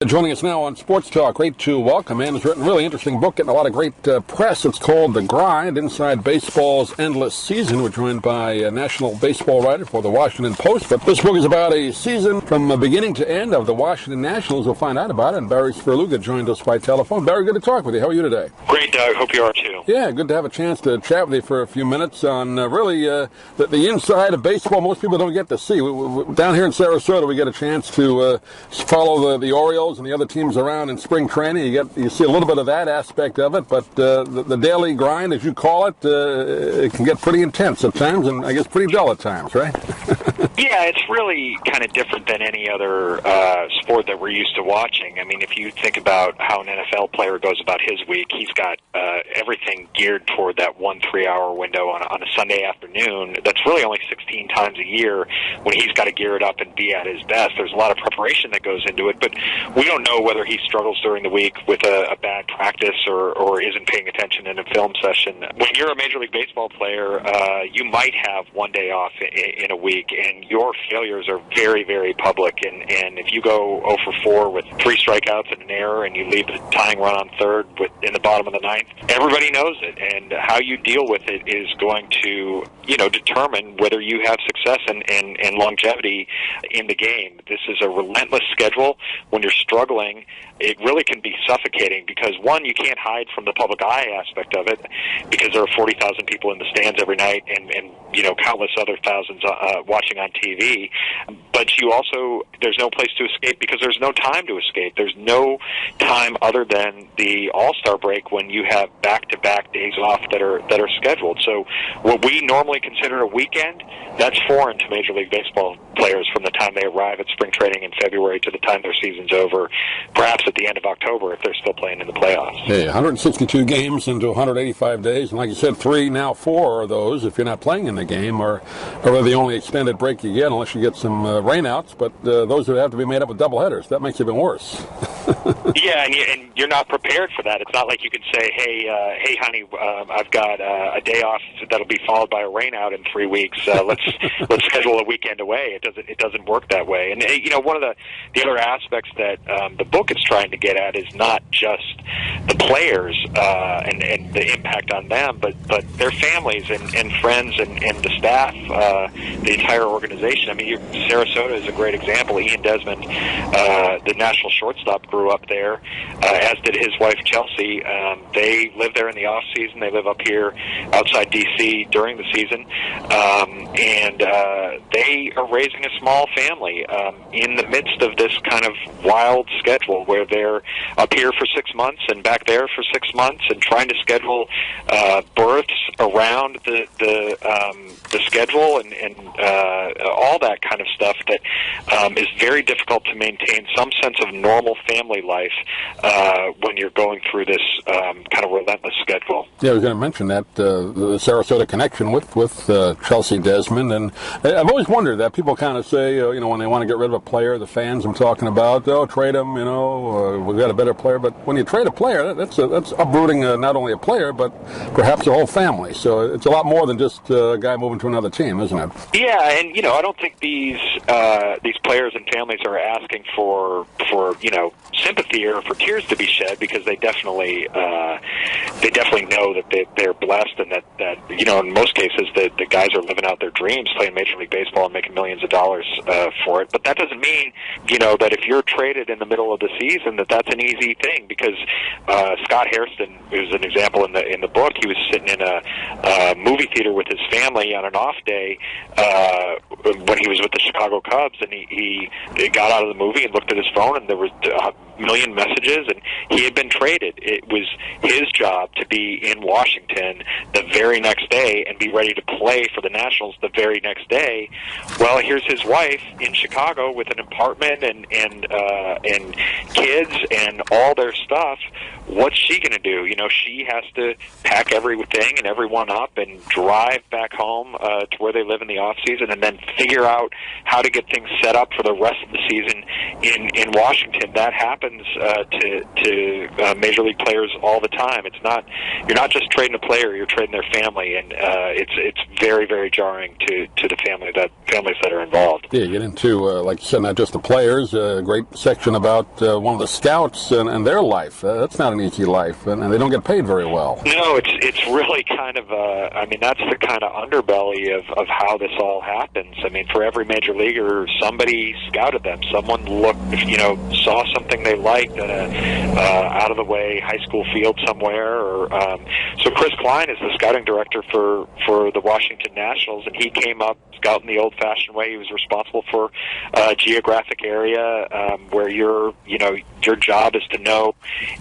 Joining us now on Sports Talk, great to welcome man who's written a really interesting book, getting a lot of great press. It's called The Grind, Inside Baseball's Endless Season. We're joined by a national baseball writer for the Washington Post. But this book is about a season from beginning to end of the Washington Nationals. We'll find out about it. And Barry Svrluga joined us by telephone. Barry, good to talk with you. How are you today? Great, Doug. Hope you are too. Yeah, good to have a chance to chat with you for a few minutes on the inside of baseball most people don't get to see. Down here in Sarasota, we get a chance to follow the Orioles and the other teams around in spring training. You see a little bit of that aspect of it, but the daily grind, as you call it, it can get pretty intense at times, and I guess pretty dull at times, right? Yeah, it's really kind of different than any other sport that we're used to watching. I mean, if you think about how an NFL player goes about his week, he's got everything geared toward that 1 3-hour window on a Sunday afternoon. That's really only 16 times a year when he's got to gear it up and be at his best. There's a lot of preparation that goes into it, but we don't know whether he struggles during the week with a bad practice or isn't paying attention in a film session. When you're a Major League Baseball player, you might have one day off in a week, and your failures are very, very public. And if you go 0 for 4 with 3 strikeouts and an error, and you leave the tying run on third in the bottom of the ninth, everybody knows it. And how you deal with it is going to, determine whether you have success and longevity in the game. This is a relentless schedule. When you're struggling, it really can be suffocating because, one, you can't hide from the public eye aspect of it because there are 40,000 people in the stands every night and countless other thousands watching on TV. But you also, there's no place to escape because there's no time to escape. There's no time other than the All-Star break when you have back-to-back days off that are scheduled. So what we normally consider a weekend, that's foreign to Major League Baseball players from the time they arrive at spring training in February to the time their season's over, perhaps at the end of October if they're still playing in the playoffs. Hey, 162 games into 185 days, and like you said, 4 of those, if you're not playing in the game, are the only extended break you get unless you get some rainouts, but those would have to be made up with doubleheaders. That makes it even worse. Yeah, and you're not prepared for that. It's not like you can say, hey, honey, I've got a day off that'll be followed by a rainout in 3 weeks. Let's schedule a weekend away. It doesn't work that way. And one of the other aspects that the book is trying to get at is not just the players and the impact on them, but their families and friends and the staff, the entire organization. I mean, Sarasota is a great example. Ian Desmond, the national shortstop, grew up there, as did his wife Chelsea. They live there in the off season. They live up here outside D.C. during the season, and they are raising a small family in the midst of this kind of wild schedule where they're up here for 6 months and back there for 6 months and trying to schedule births around the schedule and all that kind of stuff that is very difficult to maintain some sense of normal family life when you're going through this kind of relentless schedule. Yeah, I was going to mention that, the Sarasota connection with Chelsea Desmond, and I've always wondered that people kind of say, when they want to get rid of a player, the fans I'm talking about, trade him, we've got a better player, but when you trade a player, that's uprooting not only a player, but perhaps a whole family. So it's a lot more than just a guy moving to another team, isn't it? Yeah, and I don't think these players and families are asking for sympathy or for tears to be shed because they definitely know that they're blessed and that in most cases the guys are living out their dreams playing Major League Baseball and making millions of dollars for it. But that doesn't mean that if you're traded in the middle of the season that's an easy thing because Scott Hairston, who's an example in the book, he was sitting in a movie theater with his family on an off day when he was with the Chicago Cubs, and he got out of the movie and looked at his phone, and there was a million messages, and he had been traded. It was his job to be in Washington the very next day and be ready to play for the Nationals the very next day. Well, here's his wife in Chicago with an apartment and kids and all their stuff, what's she going to do? You know, she has to pack everything and everyone up and drive back home to where they live in the off season, and then figure out how to get things set up for the rest of the season in Washington. That happens to major league players all the time. You're not just trading a player; you're trading their family, and it's very, very jarring to the families that are involved. Yeah, you get into like you said, not just the players. A great section about one of the scouts and their life. That's not an easy life, and they don't get paid very well. No, it's really kind of I mean, that's the kind of underbelly of how this all happens. I mean, for every major leaguer, somebody scouted them. Someone saw something they liked at a out of the way high school field somewhere. So Chris Klein is the scouting director for the Washington Nationals, and he came up scouting the old-fashioned way. He was responsible for a geographic area where your job is to know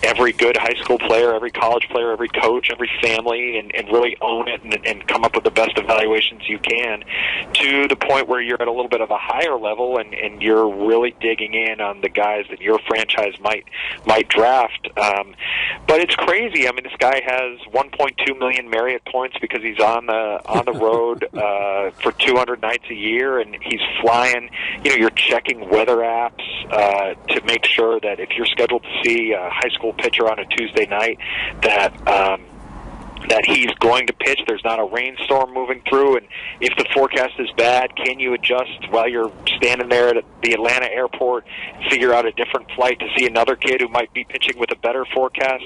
every good high school player, every college player, every coach, every family, and really own it and come up with the best evaluations you can, to the point where you're at a little bit of a higher level and you're really digging in on the guys that your franchise might draft. But it's crazy. I mean, this guy has 1.2 million Marriott points because he's on the road for 200 nights a year, and he's flying. You're checking weather apps to make sure that if you're scheduled to see a high school pitcher on a Tuesday night, that he's going to pitch. There's not a rainstorm moving through, and if the forecast is bad, can you adjust while you're standing there at the Atlanta airport, figure out a different flight to see another kid who might be pitching with a better forecast?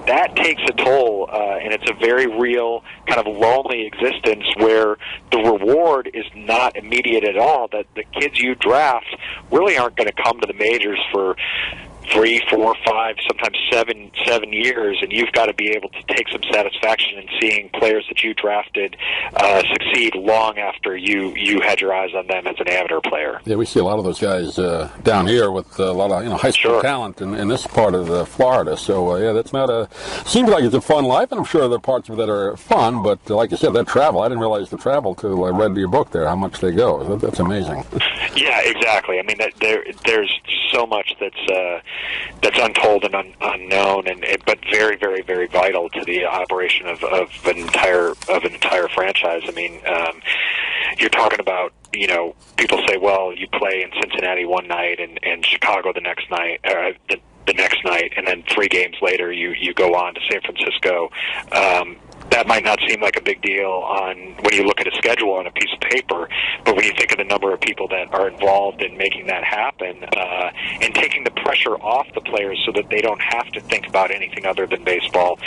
That takes a toll, and it's a very real kind of lonely existence where the reward is not immediate at all. That the kids you draft really aren't going to come to the majors for 3, 4, 5, sometimes 7 years, and you've got to be able to take some satisfaction in seeing players that you drafted succeed long after you had your eyes on them as an amateur player. Yeah, we see a lot of those guys down here with a lot of high school talent in this part of Florida. So yeah, that's not seems like it's a fun life, and I'm sure there are parts of it that are fun. But like you said, that travel, I didn't realize the travel till I read your book there. How much they go? That's amazing. Yeah, exactly. I mean, there's so much that's untold and unknown, but very, very, very vital to the operation of an entire franchise. I mean, you're talking about, people say, well, you play in Cincinnati one night and Chicago the next night, the next night, and then 3 games later you go on to San Francisco. That might not seem like a big deal when you look at a schedule on a piece of paper, but when you think of the number of people that are involved in making that happen and taking the pressure off the players so that they don't have to think about anything other than baseball.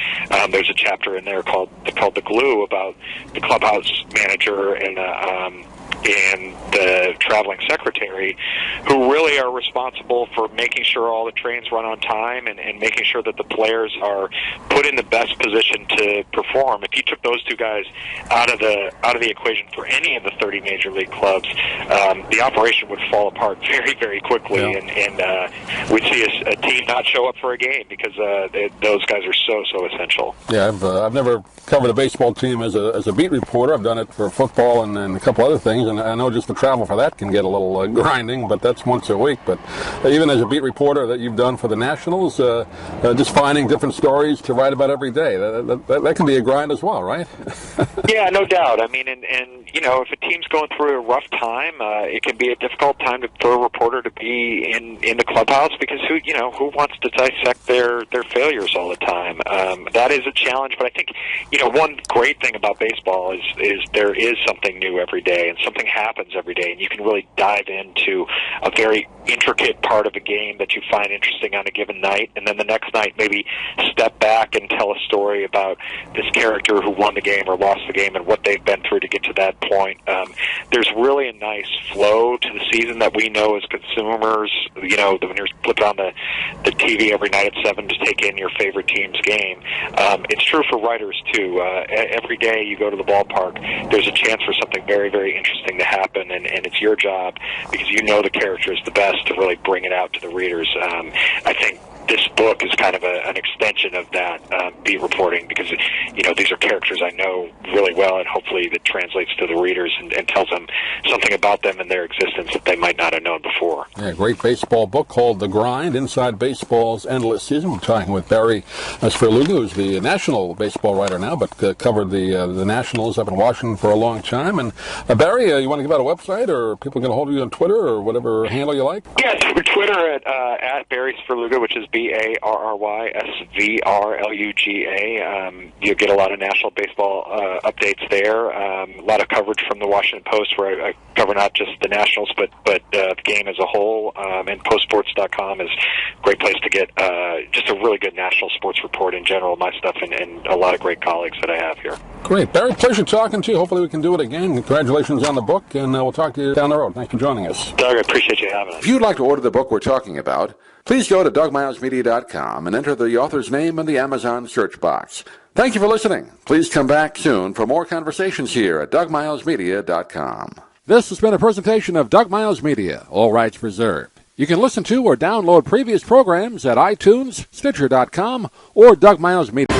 There's a chapter in there called The Glue about the clubhouse manager and the traveling secretary, who really are responsible for making sure all the trains run on time and making sure that the players are put in the best position to perform. If you took those 2 guys out of the equation for any of the 30 major league clubs, the operation would fall apart very, very quickly, and we'd see a team not show up for a game because those guys are so essential. Yeah, I've never covered a baseball team as a beat reporter. I've done it for football and a couple other things. And I know just the travel for that can get a little grinding, but that's once a week. But even as a beat reporter that you've done for the Nationals, just finding different stories to write about every day, that can be a grind as well, right? Yeah, no doubt. I mean, and if a team's going through a rough time, it can be a difficult time for a reporter to be in the clubhouse, because who wants to dissect their failures all the time? That is a challenge, but I think one great thing about baseball is there is something new every day, and something happens every day, and you can really dive into a very intricate part of a game that you find interesting on a given night, and then the next night maybe step back and tell a story about this character who won the game or lost the game and what they've been through to get to that point. There's really a nice flow to the season that we know as consumers. When you're flipping on the TV every night at 7 to take in your favorite team's game. It's true for writers too. Every day you go to the ballpark, there's a chance for something very, very interesting to happen, and it's your job, because you know the characters the best, to really bring it out to the readers. I think this book is kind of an extension of that beat reporting, because these are characters I know really well, and hopefully that translates to the readers and tells them something about them and their existence that they might not have known before. Yeah, great baseball book called The Grind, Inside Baseball's Endless Season. We're talking with Barry Svrluga, who's the national baseball writer now, but covered the Nationals up in Washington for a long time. And Barry, you want to give out a website, or people can get a hold of you on Twitter or whatever handle you like? Yeah, Twitter at Barry Svrluga, which is BarrysVRLuga. You'll get a lot of national baseball updates there. A lot of coverage from the Washington Post, where I cover not just the Nationals, but the game as a whole. And postsports.com is a great place to get just a really good national sports report in general, my stuff, and a lot of great colleagues that I have here. Great. Barry, pleasure talking to you. Hopefully we can do it again. Congratulations on the book, and we'll talk to you down the road. Thanks for joining us. Doug, I appreciate you having us. If you'd like to order the book we're talking about, please go to DougMilesMedia.com and enter the author's name in the Amazon search box. Thank you for listening. Please come back soon for more conversations here at DougMilesMedia.com. This has been a presentation of Doug Miles Media, all rights reserved. You can listen to or download previous programs at iTunes, Stitcher.com, or Doug Miles Media.